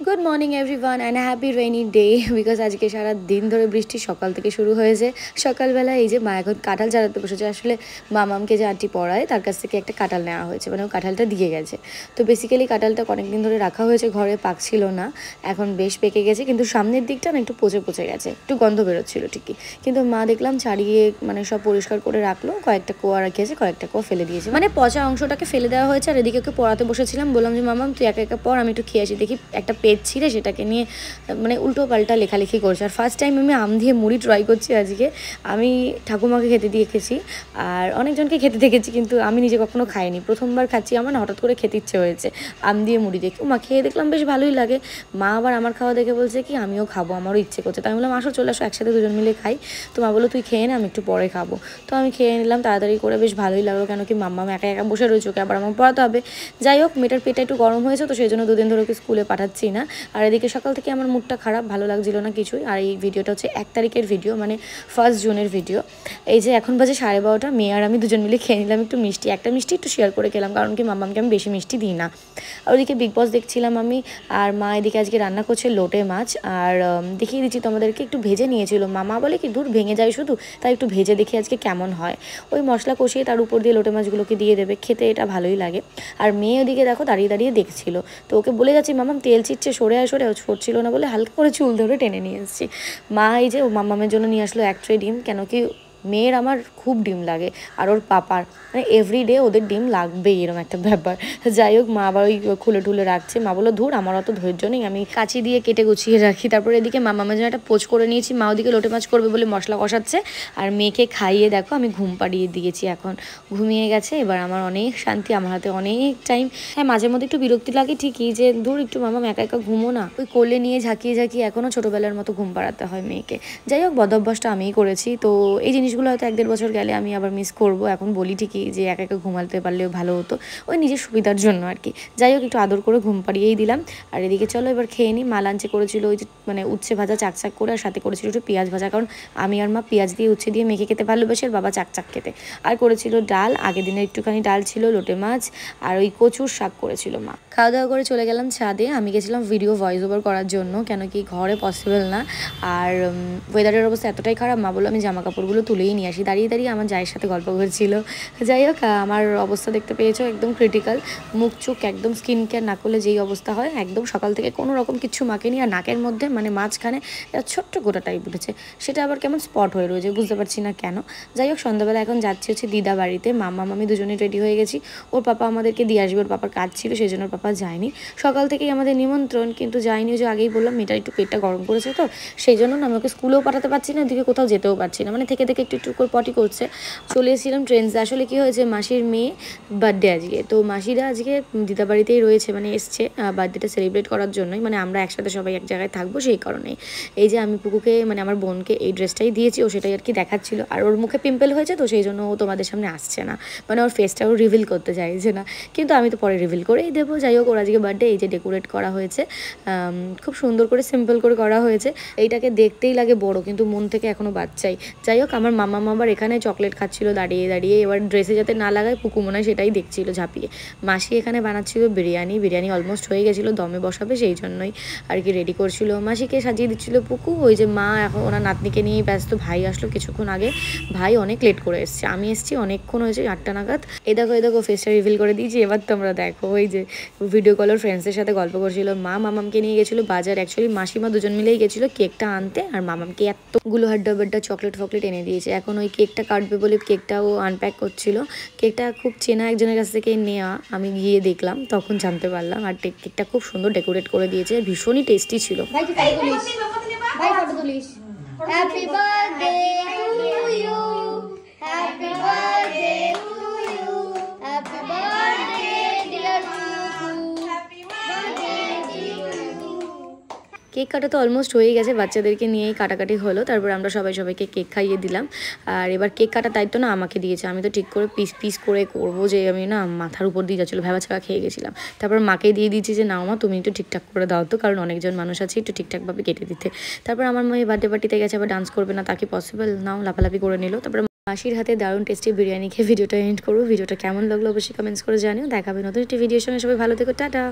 Good morning everyone and happy rainy day because আজকে সারা দিন ধরে বৃষ্টি সকাল থেকে শুরু হয়েছে। সকালবেলা এই যে মা এখন কাঁঠাল চালাতে বসেছে। আসলে মামামকে যে আন্টি পড়ায় তার কাছ থেকে একটা কাঁঠাল নেওয়া হয়েছে, মানে ও কাঁঠালটা দিয়ে গেছে। তো বেসিক্যালি কাঁঠালটা অনেকদিন ধরে রাখা হয়েছে ঘরে, পাকছিল না, এখন বেশ পেকে গেছে, কিন্তু সামনের দিকটা না একটু পচে পচে গেছে, একটু গন্ধ বেরোচ্ছিল ঠিকই। কিন্তু মা দেখলাম ছাড়িয়ে মানে সব পরিষ্কার করে রাখলো, কয়েকটা কোয়া রেখেছে, কয়েকটা কোয়া ফেলে দিয়েছে, মানে পচা অংশটাকে ফেলে দেওয়া হয়েছে। আর এদিকে ওকে পড়াতে বসেছিলাম, বললাম যে মামাম তুই একা একা পড়, আমি একটু খেয়ে আসি। দেখি একটা পেজ ছিঁড়ে সেটাকে নিয়ে মানে উল্টো পাল্টা লেখালেখি করছে। আর ফার্স্ট টাইম আমি আম দিয়ে মুড়ি ট্রাই করছি আজকে। আমি ঠাকুমাকে খেতে দিয়েছি আর অনেকজনকে খেতে দেখেছি, কিন্তু আমি নিজে কখনো খাইনি, প্রথমবার খাচ্ছি। আমার না হঠাৎ করে খেতে ইচ্ছে হয়েছে আম দিয়ে মুড়ি দেখে। মা খেয়ে দেখলাম বেশ ভালোই লাগে। মা আবার আমার খাওয়া দেখে বলছে কি আমিও খাবো, আমারও ইচ্ছে করছে। তাই আমি বললাম আসো চলে আসো একসাথে দুজন মিলে খাই। তো মা বললো তুই খেয়ে না, আমি একটু পরে খাবো। তো আমি খেয়ে নিলাম তাড়াতাড়ি করে, বেশ ভালোই লাগলো, কেন কি মাম্মা একা একা বসে রয়েছে, ওকে আবার আমার পড়াতে হবে। যাই হোক, মেয়েটার পেটটা একটু গরম হয়েছে, তো সেই জন্য দুদিন ধরে ওকে স্কুলে পাঠাচ্ছি না। আর এদিকে সকাল থেকে আমার মুডটা খারাপ, ভালো লাগছিল না কিছুই। আর এই ভিডিওটা হচ্ছে 1 তারিখের ভিডিও, মানে 1 জুনের ভিডিও। এই যে এখন বাজে 12:30, মেয়ে আর আমি দুজন মিলে খেয়ে নিলাম একটু মিষ্টি। একটা মিষ্টি একটু শেয়ার করে খেলাম, কারণ কি মাম্মামকে আমি বেশি মিষ্টি দিই না। আর ওদিকে বিগ বস দেখছিলাম আমি, আর মা এদিকে আজকে রান্না করছে লোটে মাছ। আর দেখিয়ে দিচ্ছি তোমাদেরকে, একটু ভেজে নিয়েছিল। মামা বলে কি দূর ভেঙে যায় শুধু, তাই একটু ভেজে দেখি আজকে কেমন হয়। ওই মশলা কষিয়ে তার উপর দিয়ে লোটে মাছগুলোকে দিয়ে দেবে, খেতে এটা ভালোই লাগে। আর মেয়ে ওদিকে দেখো দাঁড়িয়ে দাঁড়িয়ে দেখছিল, তো ওকে বলে যাচ্ছি মামাম তেল ছিটছে, সরে সরছিল না বলে হালকা করে চুল ধরে টেনে নিয়ে এসেছি। মা এই যে ও মামামের জন্য নিয়ে আসলো 1 ট্রে ডিম, কেন কি মেয়ের আমার খুব ডিম লাগে, আর ওর পাপার মানে এভরিডে ওদের ডিম লাগবেই, এরকম একটা ব্যাপার। যাই হোক, মা আবার ওই খুলে টুলে রাখছে। মা বললো ধুর আমার অত ধৈর্য নেই, আমি কাঁচি দিয়ে কেটে গুছিয়ে রাখি। তারপরে এদিকে মামামের জন্য একটা পোচ করে নিয়েছি, মা ওদিকে লোটে মাছ করবে বলে মশলা কষাচ্ছে। আর মেয়েকে খাইয়ে দেখো আমি ঘুম পাড়িয়ে দিয়েছি, এখন ঘুমিয়ে গেছে। এবার আমার অনেক শান্তি, আমার হাতে অনেক টাইম। হ্যাঁ, মাঝে মধ্যে একটু বিরক্তি লাগে ঠিকই, যে দূর একটু মামাম একা একা ঘুমো না, ওই কোলে নিয়ে ঝাঁকিয়ে ঝাঁকিয়ে এখনও ছোটোবেলার মতো ঘুম পাড়াতে হয় মেয়েকে। যাই হোক, বদভ্যাসটা আমিই করেছি। তো এই জিনিসগুলো হয়তো 1-1.5 বছর গেলে আমি আবার মিস করবো। এখন বলি ঠিকই যে একা একা ঘুমাতে পারলেও ভালো হতো, ওই নিজের সুবিধার জন্য আর কি। যাই হোক, একটু আদর করে ঘুম পাড়িয়েই দিলাম। আর এদিকে চলো এবার খেয়ে নিই। মা লাঞ্চে করেছিল ওই যে মানে উচ্ছে ভাজা চাকচাক করে, আর সাথে করেছিল একটু পেঁয়াজ ভাজা, কারণ আমি আর মা পেঁয়াজ দিয়ে উচ্ছে দিয়ে মেখে খেতে ভালোবাসি, আর বাবা চাকচাক খেতে। আর করেছিল ডাল, আগের দিনে একটুখানি ডাল ছিল, লোটে মাছ, আর ওই কচুর শাক করেছিল মা। খাওয়া দাওয়া করে চলে গেলাম ছাদে। আমি গেছিলাম ভিডিও ভয়েস ওভার করার জন্য, কেন কি ঘরে পসিবল না। আর ওয়েদারের অবস্থা এতটাই খারাপ, মা বললো আমি জামা কাপড়গুলো তুলেই নিয়ে আসি। দাঁড়িয়ে দাঁড়িয়ে আমার জায়ের সাথে গল্প করছিল। যাই হোক, আমার অবস্থা দেখতে পেয়েছো, একদম ক্রিটিক্যাল। মুখ চোখ একদম স্কিন কেয়ার না করলে যেই অবস্থা হয়, একদম সকাল থেকে কোনো রকম কিছু মাখেনি। আর নাকের মধ্যে মানে মাঝখানে ছোট্ট গোটা টাইপ উঠেছে, সেটা আবার কেমন স্পট হয়ে রয়েছে, বুঝতে পারছি না কেন। যাই হোক, সন্ধ্যাবেলা এখন যাচ্ছি হচ্ছে দিদা বাড়িতে। মামা মামি দুজনেই রেডি হয়ে গেছি। ওর পাপা আমাদেরকে দিয়ে আসবে, ওর পাপার কাজ ছিল সেই জন্য ওর পাপা যায়নি। সকাল থেকেই আমাদের নিমন্ত্রণ, কিন্তু যায়নি। যে আগেই বললাম মেয়েটা একটু পেটটা গরম করেছে, তো সেই জন্য না আমি ওকে স্কুলেও পাঠাতে পারছি না, ওদিকে কোথাও যেতেও পারছি না, মানে থেকে থেকে একটু একটু করে পটি করছে। চলে এসেছিলাম ট্রেন্সে। আসলে কি হয়েছে, মাসির মেয়ে বার্থডে আজকে, তো মাসিরা আজকে দিদা বাড়িতেই রয়েছে, মানে এসছে বার্থডেটা সেলিব্রেট করার জন্যই, মানে আমরা একসাথে সবাই এক জায়গায় থাকবো সেই কারণেই। এই যে আমি পুকুকে মানে আমার বোনকে এই ড্রেসটাই দিয়েছি, ও সেটাই আর কি দেখাচ্ছিল। আর ওর মুখে পিম্পল হয়েছে, তো সেই জন্য ও তোমাদের সামনে আসছে না, মানে ওর ফেসটাও রিভিল করতে চাইছে না, কিন্তু আমি তো পরে রিভিল করেই দেবো। যাই হোক, ওর আজকে বার্থডে, এই যে ডেকোরেট করা হয়েছে, খুব সুন্দর করে সিম্পল করে করা হয়েছে। এইটাকে দেখতেই লাগে বড়, কিন্তু মন থেকে এখনও বাচ্চাই। যাই হোক, আমার মামা আবার এখানে চকলেট খাচ্ছিল দাঁড়িয়ে দাঁড়িয়ে, এবার ড্রেসে যাতে না লাগায় পুকু মনে হয় সেটাই দেখছিল ঝাঁপিয়ে। মাসি এখানে বানাচ্ছিল বিরিয়ানি অলমোস্ট হয়ে গেছিলো, দমে বসাবে সেই জন্যই আর কি রেডি করছিল। মাসিকে সাজিয়ে দিচ্ছিল পুকু। ওই যে মা এখন ওনার নাতনিকে নিয়ে ব্যস্ত। ভাই আসলো কিছুক্ষণ আগে, ভাই অনেক লেট করে এসছে, আমি এসছি অনেকক্ষণ হয়েছে, 8টা নাগাদ। এ দেখো ফেসটা রিভিল করে দিয়েছি, এবার তোমরা দেখো। ওই যে ভিডিও কলের ফ্রেন্ডসদের সাথে গল্প করছিল। মা মামামকে নিয়ে গেছিলো বাজার, অ্যাকচুয়ালি মাসিমা দুজন মিলেই গেছিলো কেকটা আনতে, আর মামামকে এতগুলো হাড্ডা চকলেট ফকলেট এনে দিয়েছে। এখন ওই কেকটা কাটবে বলে কেকটাও আনপ্যাক করছিল। কেকটা খুব চেনা একজনের কাছ থেকে নেওয়া, আমি গিয়ে দেখলাম তখন জানতে পারলাম। আর কেকটা খুব সুন্দর ডেকোরেট করে দিয়েছে, ভীষণই টেস্টি ছিল। Happy birthday to you, happy birthday to you, happy birthday dear Puku, happy birthday to you. Cake কাটা তো অলমোস্ট হয়ে গেছে, বাচ্চাদেরকে নিয়েই কাটাকাটি হলো। তারপর আমরা সবাইকে কেক খাইয়ে দিলাম। আর এবার কেক কাটার দায়িত্ব না আমাকে দিয়েছে। আমি তো ঠিক করে পিস করে করবো, যে আমি না মাথার উপর দিয়ে যাচ্ছিলো, ভেবাচাকা খেয়ে গেছিলাম। তারপর মাকে দিয়ে দিয়েছি যে নাও মা তুমি একটু ঠিকঠাক করে দাও তো, কারণ অনেকজন মানুষ আছে, একটু ঠিকঠাকভাবে কেটে দিতে। তারপর আমার মেয়ে বার্থডে পার্টিতে গেছে, আবার ডান্স করবে না, তাকে পসিবল নাও লাফালাফি করে নিল। তারপর মাসির হাতে দারুণ টেস্টি বিরিয়ানি খেয়ে ভিডিওটা এন্ড করবো। ভিডিওটা কেমন লাগলো অবশ্যই কমেন্টস করে জানিও। দেখাবে নতুন একটি ভিডিওর সঙ্গে, সবাই ভালো থেকো, টাটা।